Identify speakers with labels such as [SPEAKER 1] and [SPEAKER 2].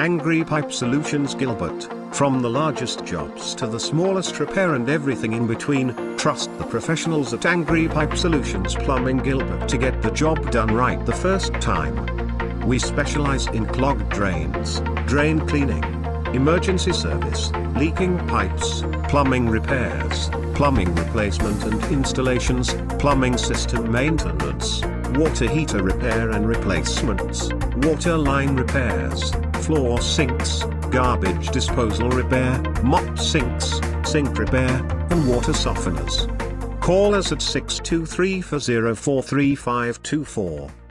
[SPEAKER 1] Angry Pipe Solutions Gilbert. From the largest jobs to the smallest repair and everything in between, trust the professionals at Angry Pipe Solutions Plumbing Gilbert to get the job done right the first time. We specialize in clogged drains, drain cleaning, emergency service, leaking pipes, plumbing repairs, plumbing replacement and installations, plumbing system maintenance, water heater repair and replacements, water line repairs, floor sinks, garbage disposal repair, mop sinks, sink repair, and water softeners. Call us at 623 404 3524.